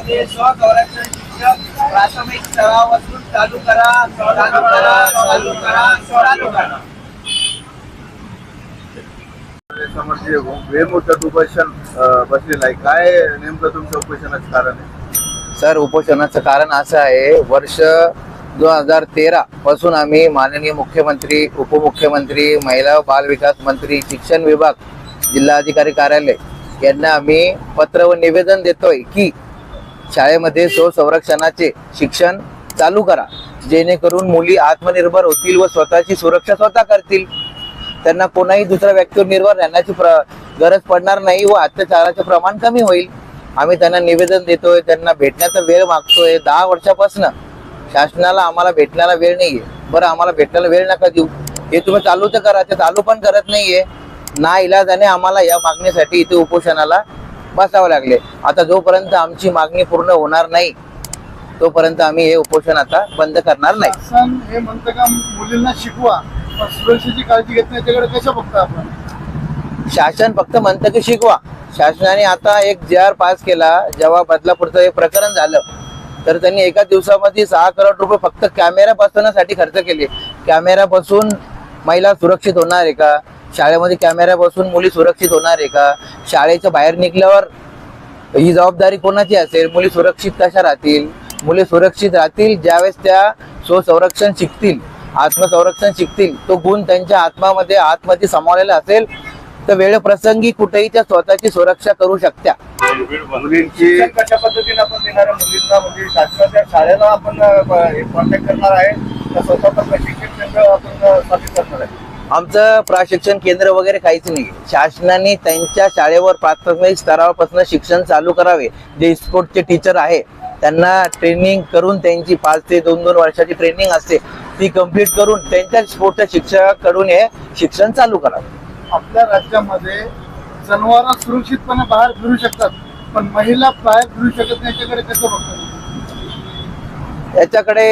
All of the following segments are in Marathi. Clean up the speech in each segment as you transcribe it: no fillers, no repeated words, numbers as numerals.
शाळेमध्ये स्वसंरक्षण शिक्षक प्राथमिक स्तरापासून चालू करा, चालू करा, चालू करा, चालू करा. समोर जे बेमुदत उपोषण बसलेलं आहे, काय नेमकं तुमचं उपोषणाचं कारण आहे? सर, उपोषणाचं कारण असं आहे, वर्ष 2013 पासून आम्ही माननीय मुख्यमंत्री, उपमुख्यमंत्री, महिला व बाल विकास मंत्री, शिक्षण विभाग, जिल्हाधिकारी कार्यालय यांना आम्ही पत्र व निवेदन देतोय की शाळेमध्ये स्वसंरक्षणाचे शिक्षण चालू करा, जेणेकरून मुली आत्मनिर्भर होतील व स्वतःची सुरक्षा स्वतः करतील. त्यांना कोणाही दुसऱ्या व्यक्तीवर निर्भर राहण्याची गरज पडणार नाही व अत्याचाराचे प्रमाण कमी होईल. आम्ही त्यांना निवेदन देतोय, त्यांना भेटण्याचा वेळ मागतोय. 10 वर्षापासून शासनाला आम्हाला भेटण्याला वेळ नाहीये. बरं, आम्हाला भेटण्याला वेळ नका देऊ, हे तुम्ही चालू तर करा. ते चालू पण करत नाहीये. ना इलाजाने आम्हाला या मागणीसाठी इथे उपोषणाला बसावं लागले. आता जोपर्यंत आमची मागणी पूर्ण होणार नाही तोपर्यंत आम्ही हे उपोषण आता बंद करणार नाही. शासन हे म्हणतं का मुलींना शिकवा, पण सुरक्षेची काळजी घेत नाही, त्याकडे कसं बघता आपण? शासन फक्त म्हणतं की शिकवा. शासनाने आता एक JR पास केला. जेव्हा बदलापूरचं हे प्रकरण झालं तर त्यांनी एका दिवसामध्ये 6 करोड रुपये फक्त कॅमेरा बसवण्यासाठी खर्च केले. कॅमेरा बसून महिला सुरक्षित होणार आहे का? शाळेमध्ये कॅमेरा बसून मुली सुरक्षित होणार आहे का? शाळेच्या बाहेर निघल्यावर ही जबाबदारी कोणाची असेल? मुली सुरक्षित कशा राहतील? मुली सुरक्षित राहतील ज्यावेळेस त्या स्वसंरक्षण शिकतील, आत्मसंरक्षण शिकतील. तो गुण त्यांच्या आतमध्ये समावलेला असेल तर वेळ प्रसंगी कुठेही त्या स्वतःची सुरक्षा करू शकत्या. मुलींची कशा पद्धतीने आपण देणार आहे मुलींना? म्हणजे शासनाच्या शाळेला आपण कॉन्टॅक्ट करणार आहे का स्वतःचं प्रशिक्षण केंद्र आपण स्थापित करणार आहे? आमचं प्रशिक्षण केंद्र वगैरे काहीच नाही. शासनाने त्यांच्या शाळेवर प्राथमिक स्तरापासून शिक्षण चालू करावे. जे स्पोर्टचे टीचर आहे त्यांना ट्रेनिंग करून, त्यांची 5 ते 2 वर्षाची ट्रेनिंग असते, ती कंप्लीट करून त्यांच्या स्पोर्टच्या शिक्षकाकडून हे शिक्षण चालू करावे. आपल्या राज्यामध्ये जनावर सुरक्षितपणे बाहेर फिरू शकतात, पण महिला बाहेर फिरू शकत नाही, याच्याकडे कसं बघतात? याच्याकडे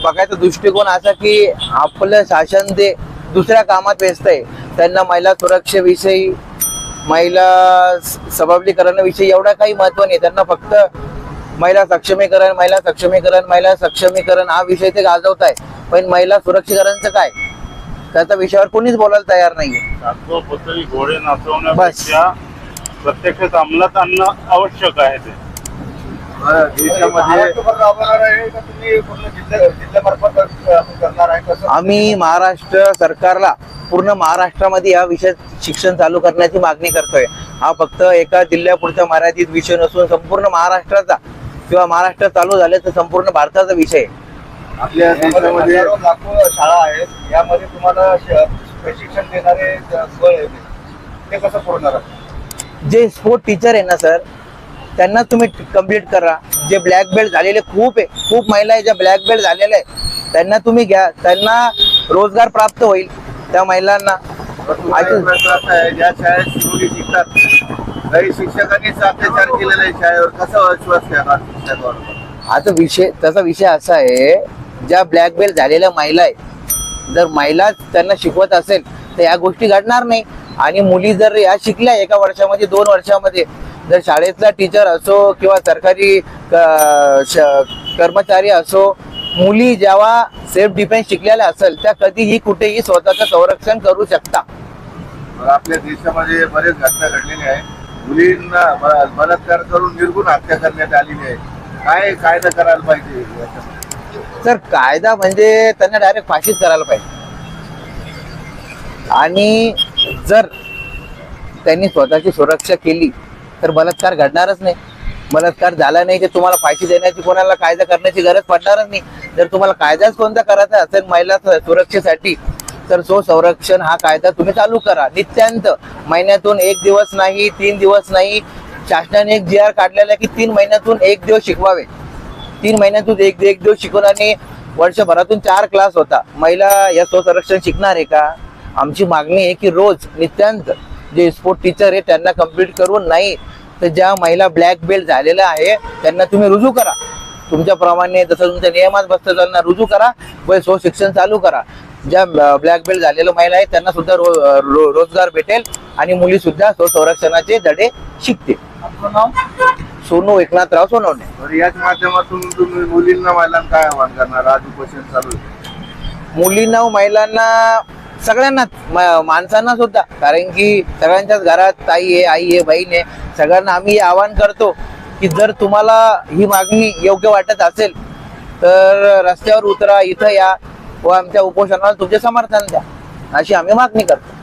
बघायचा दृष्टिकोन असा की आपलं शासन ते दुसऱ्या कामात व्यस्त आहे. त्यांना महिला सुरक्षेविषयी, महिला सबलीकरणाविषयी एवढा काही महत्व नाही. त्यांना फक्त महिला सक्षमीकरण, महिला सक्षमीकरण, महिला सक्षमीकरण हा विषय ते गाजवत आहे. पण महिला सुरक्षीकरणचं काय, त्याच्या विषयावर कोणीच बोलायला तयार नाहीये. घोडे नाचवण्यापेक्षा प्रत्यक्षात अंमलात आणणं आवश्यक आहे. ते देशामध्ये आम्ही महाराष्ट्र सरकारला पूर्ण महाराष्ट्रामध्ये या विषयात शिक्षण चालू करण्याची मागणी करतोय. हा फक्त एका जिल्ह्यापुरता मर्यादित विषय नसून संपूर्ण महाराष्ट्राचा, किंवा महाराष्ट्र चालू झाले तर संपूर्ण भारताचा विषय आहे. आपल्या देशामध्ये लाखो शाळा आहेत, यामध्ये तुम्हाला प्रशिक्षण देणारे ते कसं पुरवणार? जे स्पोर्ट टीचर आहे ना सर, त्यांना तुम्ही कंप्लीट करा. जे ब्लॅक बेल्ट झालेले खूप महिला आहे ज्या ब्लॅक बेल्ट झालेल्या आहे, त्यांना तुम्ही घ्या. त्यांना रोजगार प्राप्त होईल त्या महिलांना. ज्या शाळेत मुली शिकतात, काही शिक्षकांनीच अत्याचार केलेला आहे शाळेवर, कसा विश्वास ठेवणार शिक्षकावर? आता त्याचा विषय असा आहे, ज्या ब्लॅक बेल्ट झालेल्या महिला आहे, जर महिला त्यांना शिकवत असेल तर या गोष्टी घडणार नाही. आणि मुली जर या शिकल्या 1 वर्षामध्ये, 2 वर्षामध्ये, जर शाळेतला टीचर असो किंवा सरकारी कर्मचारी असो, मुली जेव्हा सेल्फ डिफेन्स शिकलेल्या असेल त्या कधीही कुठेही स्वतःचं संरक्षण करू शकता. आपल्या देशामध्ये बरेच घटना घडलेल्या आहे. मुलींना बलात्कार करून निर्गुण हत्या करण्यात आलेली आहे. काय कायदा करायला पाहिजे? तर कायदा म्हणजे त्यांना डायरेक्ट फाशीच करायला पाहिजे. आणि जर त्यांनी स्वतःची सुरक्षा केली तर बलात्कार घडणारच नाही. बलात्कार झाला नाही की तुम्हाला फाशी देण्याची, कोणाला कायदा करण्याची गरज पडणारच नाही. जर तुम्हाला कायदाच कोणता करायचा असेल महिला सुरक्षेसाठी तर स्वसंरक्षण हा कायदा तुम्ही चालू करा. नित्यांत, महिन्यातून 1 दिवस नाही, 3 दिवस नाही. शासनाने एक JR काढलेला की 3 महिन्यातून 1 दिवस शिकवावे. 3 महिन्यातून एक दिवस शिकवून आणि वर्षभरातून 4 क्लास होता. महिला या स्वसंरक्षण शिकणार आहे का? आमची मागणी आहे की रोज नित्यांत जे स्पोर्ट टीचर आहे त्यांना कंप्लीट करून, नाही तर ज्या महिला ब्लॅक बेल्ट झालेल्या आहे त्यांना तुम्ही रुजू करा. तुमच्याप्रमाणे जसं तुमच्या नियमात बसतं त्यांना रुजू करा व स्वशिक्षण चालू करा. ज्या ब्लॅक बेल्ट झालेल्या महिला आहेत त्यांना सुद्धा रोजगार भेटेल आणि मुली सुद्धा स्वसंरक्षणाचे धडे शिकतील. आपलं नाव? सोनू एकनाथराव सोनवणे. तर याच माध्यमातून तुम्ही मुलींना महिलांना काय आवाहन करणार? आज उपोषण चालू आहे. मुलींना व महिलांना सगळ्यांनाच माणसांना सुद्धा, कारण की सगळ्यांच्याच घरात ताई आहे, आई आहे, बहीण आहे, सगळ्यांना आम्ही आवाहन करतो की जर तुम्हाला ही मागणी योग्य वाटत असेल तर रस्त्यावर उतरा, इथं या व आमच्या उपोषणाला तुमचे समर्थन द्या, अशी आम्ही मागणी करतो.